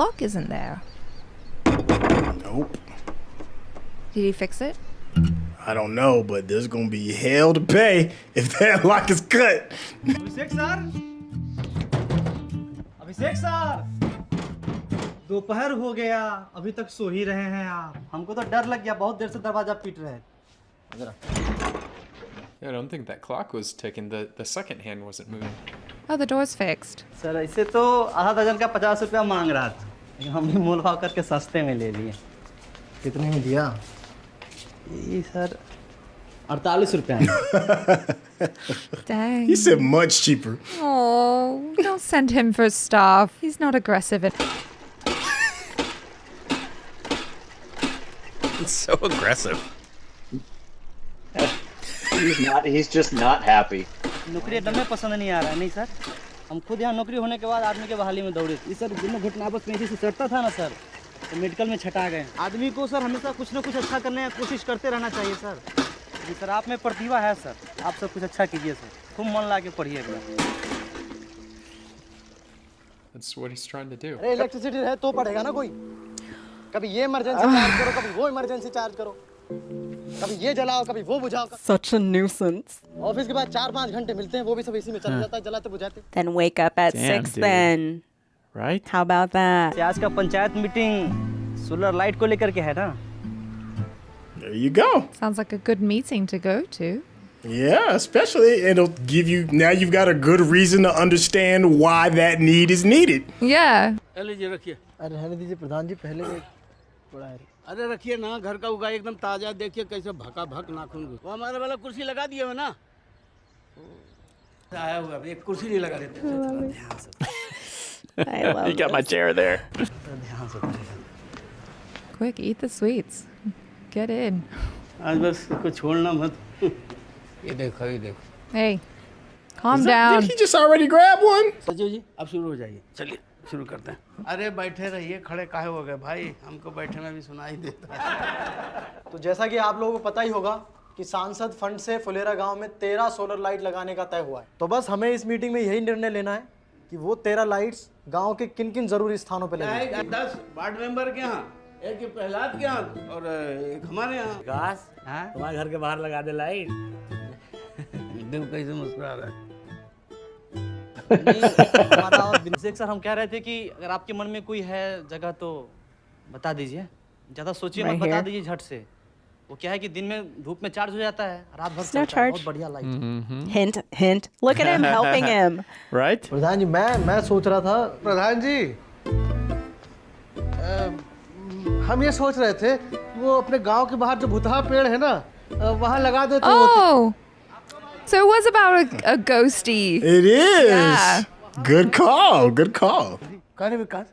lock isn't there. Nope. Did he fix it? I don't know, but there's gonna be hell to pay if that lock is cut. Abhishek sir, Abhishek sir, दोपहर हो गया, अभी तक सो ही रहे हैं आप। हमको तो डर लग गया, बहुत देर से दरवाजा पीट रहे हैं। I don't think that clock was ticking. The second hand wasn't moving. Oh, the door's fixed. Sir ऐसे तो आधा दर्जन का 50 रुपया मांग रहा था, लेकिन हमने मोल भाव करके सस्ते में ले लिए। कितने में दिया? ये सर 48 रुपया। Dang. He said much cheaper. Oh, don't send him for stuff. He's not aggressive. It's so aggressive. He's just not happy. नौकरी एकदम में पसंद नहीं आ रहा है। नहीं सर, हम खुद यहाँ नौकरी होने के बाद आदमी के बहाली में दौड़े थे। सर जिन घुटना आपस में इसी से चढ़ता था ना सर, तो मेडिकल में छटा गए। आदमी को सर हमेशा कुछ ना कुछ अच्छा करने की कोशिश करते रहना चाहिए सर। जी सर, आप में प्रतिभा है सर, आप सब कुछ अच्छा कीजिए सर, खूब मन ला के पढ़िए। That's what he's trying to do. अरे इलेक्ट्रिसिटी है तो पड़ेगा ना कोई। कभी ये इमरजेंसी चार्ज करो, कभी वो इमरजेंसी चार्ज करो, कभी ये जलाओ, कभी वो बुझाओ। Such a nuisance. ऑफिस के बाद 4-5 घंटे मिलते हैं, वो भी सब इसी में चला जाता है, जलाते बुझाते। Then wake up at Damn, 6 dude. then. Right? How about that? आज का पंचायत मीटिंग सोलर लाइट को लेकर के है ना। There you go. Sounds like a good meeting to go to. Yeah, especially it'll give you now you've got a good reason to understand why that need is needed. Yeah. लीजिए रखिए। अरे रहने दीजिए प्रधान जी, पहले बड़ा है। अरे रखिए ना, घर का उगा एकदम ताजा, देखिए कैसे भका भक नाखून। वो हमारे वाला कुर्सी लगा दिए हो ना, आया हुआ एक कुर्सी नहीं लगा देते। ध्यान से। I love You got my chair there. ध्यान से करिए। Quick, eat the sweets. Get in. आज बस कुछ छोड़ना मत। ये देखो, ये देखो। Hey, calm Did down. he just already grab one? सचिव जी, अब शुरू हो जाइए। चलिए शुरू करते हैं। अरे बैठे रहिए, खड़े काहे हो गए भाई, हमको बैठे में भी सुनाई देता है। तो जैसा कि आप लोगों को पता ही होगा कि सांसद फंड से फुलेरा गांव में 13 सोलर लाइट लगाने का तय हुआ है। तो बस हमें इस मीटिंग में यही निर्णय लेना है कि वो 13 लाइट्स गांव के किन किन जरूरी स्थानों पर लगेंगी। 10 वार्ड मेंबर के यहाँ, एक प्रहलाद के यहाँ और एक हमारे यहाँ। विकास, तुम्हारे घर के बाहर लगा दे लाइट। देखो कैसे मुस्कुरा रहा है। हमारा और अभिषेक सर, हम कह रहे थे कि अगर आपके मन में कोई है जगह तो बता दीजिए, ज़्यादा सोचिए मत, बता दीजिए झट से। वो क्या है कि दिन में धूप में चार्ज हो जाता है, रात भर चलता है, बहुत बढ़िया light. Hint, hint. Look at him helping him. Right? प्रधान जी, मैं सोच रहा था। प्रधान जी, हम ये सोच रहे थे वो अपने गांव के बाहर जो भुतहा पेड़ है ना, वहाँ लगा दे तो। Oh, so it was about a ghosty. It is. Yeah. Good call. Good call. कह रहे विकास,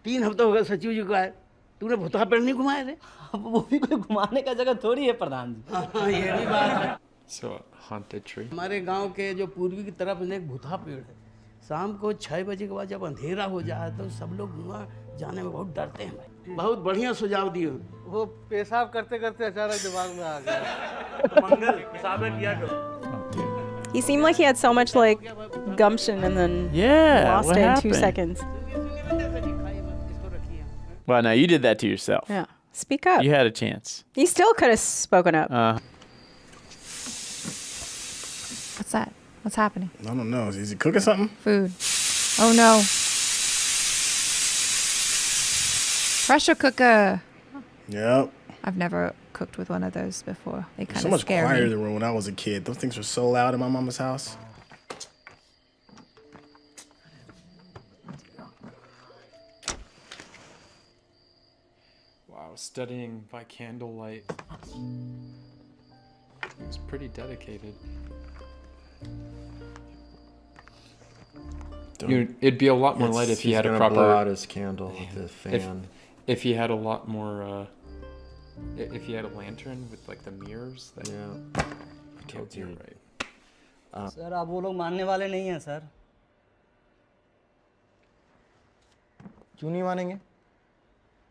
3 हफ्ते हो गए सचिव जी को आए, तूने भुतहा पेड़ नहीं घुमाए थे? अब वो भी कोई घुमाने का जगह थोड़ी है प्रधान जी। हाँ, ये भी बात है। So haunted tree. हमारे गांव के जो पूर्वी की तरफ एक भुतहा पेड़ है, शाम को 6 बजे के बाद जब अंधेरा हो जाए तो सब लोग वहाँ जाने में बहुत डरते हैं भाई। बहुत बढ़िया सुझाव दिए। वो पेशाब करते करते अचानक दिमाग में आ गया। मंगल पेशाब किया करो। He seemed like he had so much like gumption and then Yeah. lost What it in happened? 2 seconds. Well, no, you did that to yourself. Yeah. Speak up. You had a chance. He still could have spoken up. What's that? What's happening? I don't know. Is he cooking something? Food. Oh no. Pressure cooker. Yep. I've never cooked with one of those before. They kind So of much scare quieter me. than when I was a kid. Those things were so loud in my mama's house. Wow, studying by candlelight. He was pretty dedicated. It'd be a lot more light if he had a proper. Blow out his candle with the fan. If he had a lot more. If he had a lantern with like the mirrors. That Yeah. would be right. Sir आप वो लोग मानने वाले नहीं हैं sir. क्यों नहीं मानेंगे?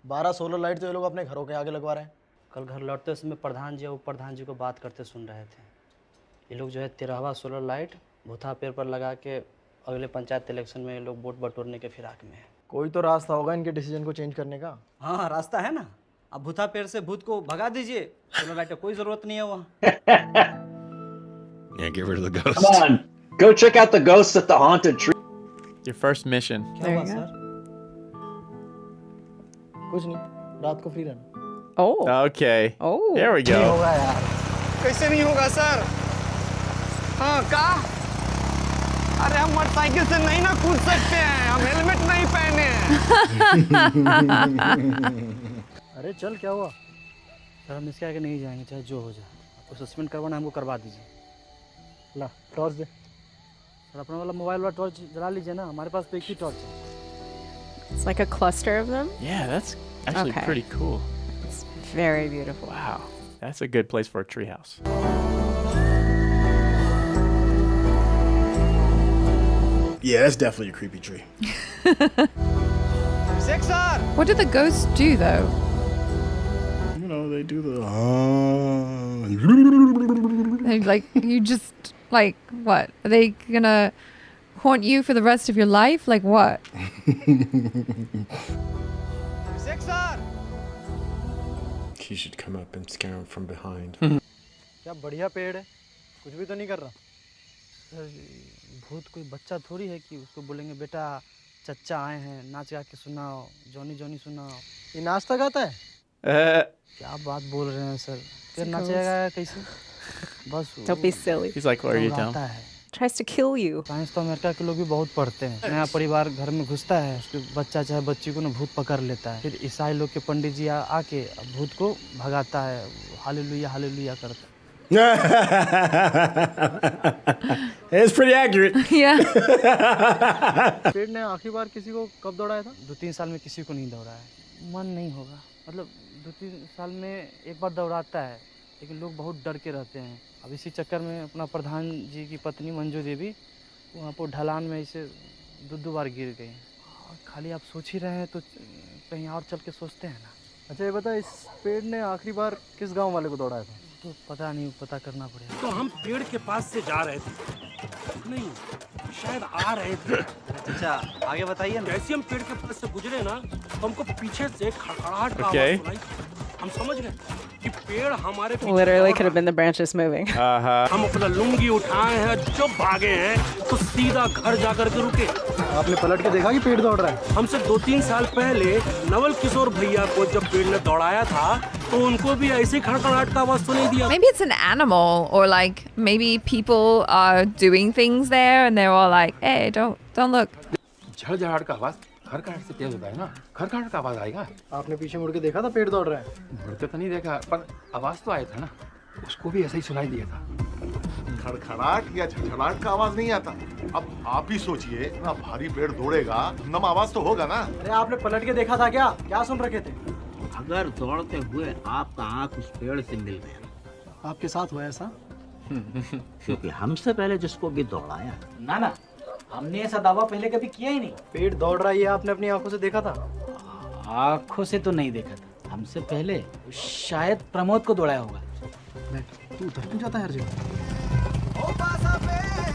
12 सोलर लाइट तो ये लोग अपने घरों के आगे लगवा रहे हैं। कल घर लौटते समय प्रधान जी और उप प्रधान जी को बात करते सुन रहे थे। ये लोग जो है 13वां सोलर लाइट भूथा पेड़ पर लगा के अगले पंचायत इलेक्शन में ये लोग वोट बटोरने के फिराक में है। कोई तो रास्ता होगा इनके डिसीजन को चेंज करने का। हाँ रास्ता है ना, अब भूता पेड़ से भूत को भगा दीजिए, सोलर लाइट का कोई जरूरत नहीं है वहाँ। Yeah, get rid of the ghost. Come on, go check out the ghosts at the haunted tree. Your first mission. क्या हुआ सर? कुछ नहीं, रात को फ्री रहना। Oh. Okay. Oh. There we go. होगा यार। कैसे नहीं होगा सर? हाँ का? अरे हम मोटरसाइकिल से नहीं ना कूद सकते हैं, हम हेलमेट नहीं पहने हैं। अरे चल, क्या हुआ? सर हम इसके आगे नहीं जाएंगे, चाहे जो हो जाए। आपको सस्पेंड करवाना है, हमको करवा दीजिए। ला टॉर्च दे। सर अपना वाला मोबाइल वाला टॉर्च जला लीजिए ना, हमारे पास तो एक ही टॉर्च है। It's like a cluster of them. Yeah, that's actually Okay. pretty cool. It's very beautiful. Wow. That's a good place for a treehouse. Yeah, that's definitely a creepy tree. What do the ghosts do though? You know, they do the. They, like, you just, like, what? Are they gonna haunt you for the rest of your life? Like what? He should come up and scare him from behind. क्या बढ़िया पेड़ है, कुछ भी तो नहीं कर रहा। सर भूत कोई बच्चा थोड़ी है कि उसको बोलेंगे बेटा चच्चा आए हैं, नाच गा के सुनाओ, जॉनी जॉनी सुनाओ। ये नाश्ता गाता है? क्या बात बोल रहे हैं सर? फिर नाचेगा कैसे? बस Don't be silly. He's like, what are you doing? आता है। Tries to kill you. Science तो अमेरिका के लोग भी बहुत पढ़ते हैं। नया परिवार घर में घुसता है, उसके बच्चा चाहे बच्ची को ना भूत पकड़ लेता है। फिर ईसाई लोग के पंडित जी आके भूत को भगाता है, हालेलुया हालेलुया करता है। It's pretty accurate. Yeah. पेड़ ने आखिरी बार किसी को कब दौड़ाया था? 2-3 साल में किसी को नहीं दौड़ाया है। मन नहीं होगा, मतलब 2-3 साल में एक बार दौड़ाता है, लेकिन लोग बहुत डर के रहते हैं। अब इसी चक्कर में अपना प्रधान जी की पत्नी मंजू देवी वहाँ पर ढलान में ऐसे 2 बार गिर गई। खाली आप सोच ही रहे हैं तो कहीं और चल के सोचते हैं ना। अच्छा ये बता, इस पेड़ ने आखिरी बार किस गांव वाले को दौड़ाया था? तो पता नहीं, पता करना पड़ेगा। तो हम पेड़ के पास से जा रहे थे, नहीं शायद आ रहे थे। अच्छा आगे बताइए ना। जैसे हम पेड़ के पास से गुजरे ना, तो हमको पीछे से खड़खड़ाहट का Okay. आवाज सुनाई। हम समझ गए कि पेड़ हमारे पीछे Literally दौड़ could have रहा been the branches moving. Uh-huh. हम अपना लुंगी उठाए हैं, जब भागे हैं तो सीधा घर जाकर के रुके। आपने पलट के देखा कि पेड़ दौड़ रहा है? हमसे 2-3 साल पहले नवल किशोर भैया को जब पेड़ ने दौड़ाया था, तो उनको भी ऐसे खड़खड़ाहट का आवाज सुनाई दिया। Maybe it's an animal, or like maybe people are doing things there and they're all like, hey, don't look. झड़झड़ाहट का आवाज खड़खड़ाहट से तेज होता है ना, खड़खड़ाहट का आवाज आएगा। आपने पीछे मुड़ के देखा था पेड़ दौड़ रहा है? मुड़ते तो नहीं देखा, पर आवाज तो आया था ना, उसको भी ऐसा ही सुनाई दिया था। खड़खड़ाहट या झड़झड़ाहट का आवाज नहीं आता। अब आप ही सोचिए, इतना भारी पेड़ दौड़ेगा, नम आवाज तो होगा ना। अरे आपने पलट के देखा था क्या? क्या सुन रखे थे? अगर दौड़ते हुए आपका आंख उस पेड़ से मिल गया, आपके साथ हुआ ऐसा? क्योंकि हमसे पहले जिसको भी दौड़ाया। ना हमने ऐसा दावा पहले कभी किया ही नहीं। पेड़ दौड़ रहा है, ये आपने अपनी आंखों से देखा था? आँखों से तो नहीं देखा था, हमसे पहले शायद प्रमोद को दौड़ाया होगा। तू उधर क्यों जाता है हर जगह?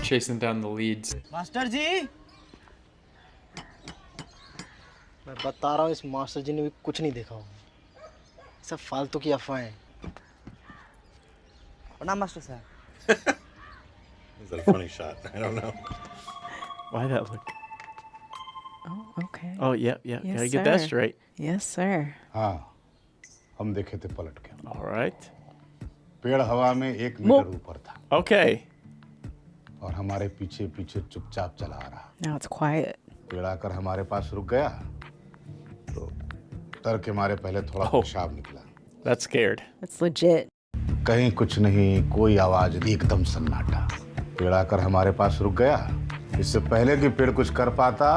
Chasing down the leads. Master ji मैं बता रहा हूँ, इस मास्टर जी ने भी कुछ नहीं देखा होगा। सब फालतू की अफवाहें। प्रणाम मास्टर साहब। Is that a funny shot? I don't know. Why that look? Oh, okay. Oh, yeah. Yes, Gotta get that sir. straight. Yes, sir. हाँ, हम देखे थे पलट के। All right. पेड़ हवा में 1 मीटर ऊपर था Okay. और हमारे पीछे पीछे चुपचाप चला आ रहा। Now it's quiet. पेड़ आकर हमारे पास रुक गया, तो डर के मारे पहले थोड़ा पेशाब निकला। That's scared. It's legit. कहीं कुछ नहीं, कोई आवाज, एकदम सन्नाटा। पेड़ आकर हमारे पास रुक गया। इससे पहले कि पेड़ कुछ कर पाता,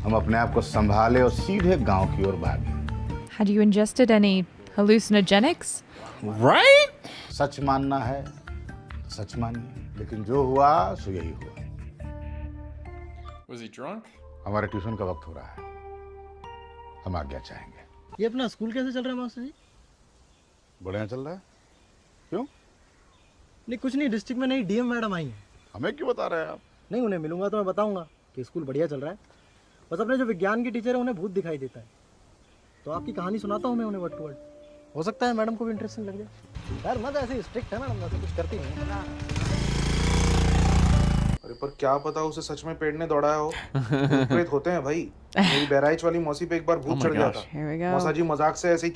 हम अपने आप को संभाले और सीधे गांव की ओर भागे। Had you ingested any hallucinogenics? Right? सच मानना है सच मानिए, लेकिन जो हुआ सो यही हुआ। Was he drunk? हमारे ट्यूशन का वक्त हो रहा है, हम आज्ञा चाहेंगे। ये अपना स्कूल कैसे चल रहा है मास्टर जी? बढ़िया चल रहा है। क्यों? नहीं कुछ नहीं, डिस्ट्रिक्ट में नई डीएम मैडम आई हैं। हमें क्यों बता रहे हैं आप? नहीं, उन्हें मिलूंगा तो मैं बताऊंगा कि स्कूल बढ़िया चल रहा है। बस अपने जो विज्ञान की टीचर है उन्हें भूत दिखाई देता है। तो आपकी कहानी सुनाता हूँ मैं उन्हें वर्ड टू वर्ड, हो सकता है मैडम को भी इंटरेस्टिंग लग जाए। यार मत ऐसे स्ट्रिक्ट है मैडम, ऐसे कुछ करती नहीं। अरे पर क्या पता उसे सच में पेड़ ने दौड़ाया हो। भूत प्रेत होते हैं भाई। मेरी बहराइच वाली मौसी पे एक बार भूत चढ़ गया था। मौसा जी मजाक से ऐसे ही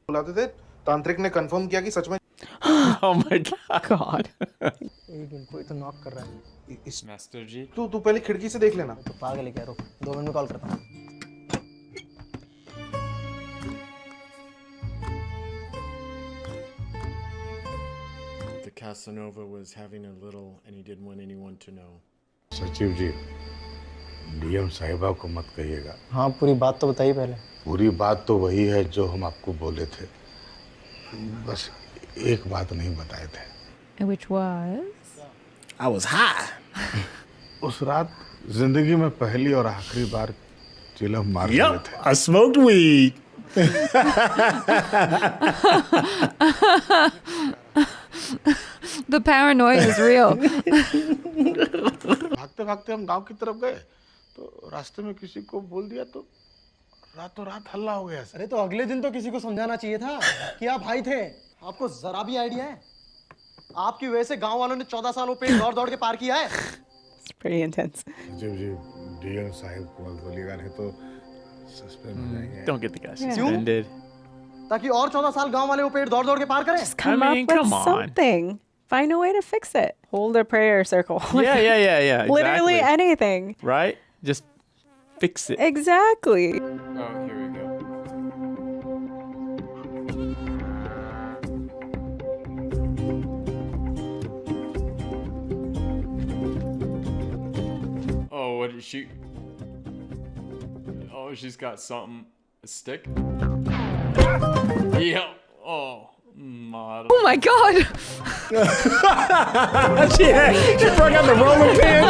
बुलाते थे, तांत्रिक ने कंफर्म किया कि सच में। Oh my God. एक मिनट, कोई तो नॉक कर रहा है। Master G. तू पहले खिड़की से देख लेना। तो पागल है क्या, रुक 2 मिनट में कॉल करता हूँ। The Casanova was having a little and he didn't want anyone to know. सचिव जी, डीएम साहिबा को मत कहिएगा। हाँ, पूरी बात तो बताइए पहले। पूरी बात तो वही है जो हम आपको बोले थे, बस एक बात नहीं बताए थे। Which was? I was high. उस रात जिंदगी में पहली और आखिरी बार चिलम मार रहे Yup, थे। I smoked weed. The paranoia is real. भागते भागते हम गांव की तरफ गए तो रास्ते में किसी को बोल दिया तो रातों रात हल्ला हो गया। अरे तो अगले दिन तो किसी को समझाना चाहिए था कि आप भाई थे। आपको जरा भी आइडिया है? आपकी वजह से गांव वालों ने 14 साल वो पेड़ दौड़ दौड़ के पार किया है। It's pretty intense. सचिव जी, डीएम साहिब को मत बोलिएगा, नहीं तो सस्पेंड हो जाएंगे। Don't get the guy क्यों? suspended. ताकि और 14 साल गांव वाले वो पेड़ दौड़ दौड़ के पार करें। Come I mean, up with come on. something. Find a way to fix it. Hold a prayer circle. Yeah. Literally Exactly. anything. Right? Just fix it. Exactly. Oh, here we go. Oh, what is she? Oh, she's got something. A stick? Yeah. Oh, model. Oh my God. She brought out the rolling pin.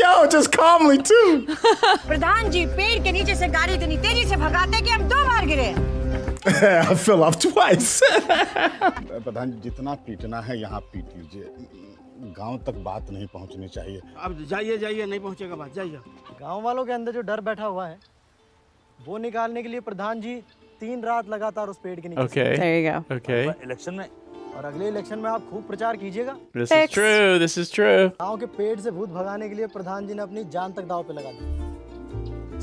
Yo, just calmly too. प्रधान जी, पेड़ के नीचे से गाड़ी इतनी तेजी से भगाते कि हम 2 बार गिरे। I fell off twice. प्रधान जी, जितना पीटना है यहाँ पीट लीजिए, गांव तक बात नहीं पहुंचनी चाहिए। अब जाइए, नहीं पहुंचेगा बात, जाइए। गांव वालों के अंदर जो डर बैठा हुआ है वो निकालने के लिए प्रधान जी 3 रात लगातार उस पेड़ के नीचे। Okay. There you go. Okay. Election में और अगले इलेक्शन में आप खूब प्रचार कीजिएगा। This is true. This is true. गांव के पेड़ से भूत भगाने के लिए प्रधान जी ने अपनी जान तक दांव पे लगा दी।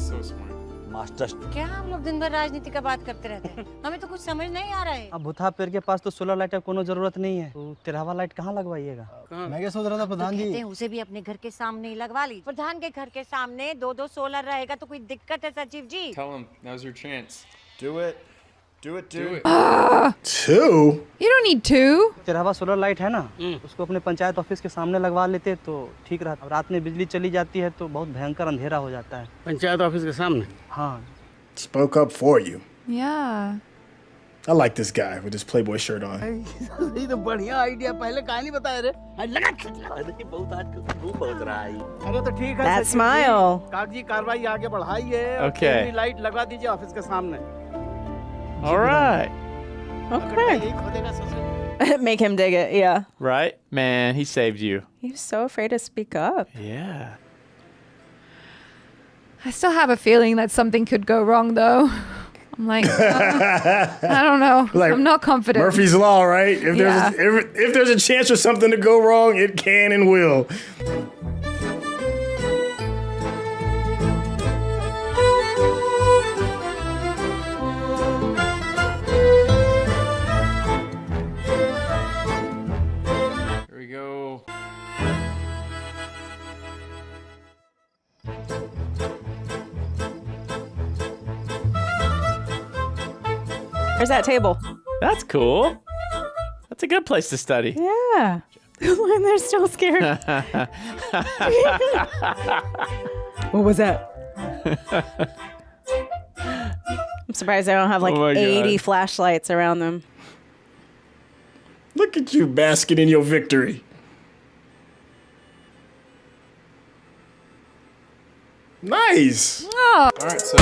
So smart. मास्टर। क्या हम लोग दिन भर राजनीति का बात करते रहते हैं? हमें तो कुछ समझ नहीं आ रहा है। अब भूथा पेड़ के पास तो सोलर लाइट का कोनो जरूरत नहीं है, तो 13वां लाइट कहाँ लगवाइएगा? मैं क्या सोच रहा था प्रधान जी, कहते हैं उसे भी अपने घर के सामने ही लगवा लीजिए। प्रधान के घर के सामने 2-2 सोलर रहेगा तो कोई दिक्कत है सचिव जी? Tell him now's your chance. Do it. Do it, dude. 2? You don't need 2. 13वां सोलर लाइट है ना, उसको अपने पंचायत ऑफिस के सामने लगवा लेते तो ठीक रहता। रात में बिजली चली जाती है तो बहुत भयंकर अंधेरा हो जाता है। पंचायत ऑफिस के सामने। हाँ। Spoke up for you. Yeah. I like this guy with his Playboy shirt on. ये तो बढ़िया आइडिया, पहले कहा नहीं बताया रे। बहुत आजकल धूप बहुत रहा है। अरे तो ठीक है। That smile. कागजी कार्रवाई आगे बढ़ाइए। Okay. लाइट लगा दीजिए ऑफिस के सामने। All right. Okay. Make him dig it. Yeah. Right? Man, he saved you. He was so afraid to speak up. Yeah. I still have a feeling that something could go wrong, though. I'm like, I don't know. Like I'm not confident. Murphy's Law, right? If there's a chance for something to go wrong, it can and will. Here we go. Where's that table? That's cool. That's a good place to study. Yeah. And they're still scared. What was that? I'm surprised they don't have like Oh my 80 God. flashlights around them. Look at you basking in your victory. Nice. Oh. All right, so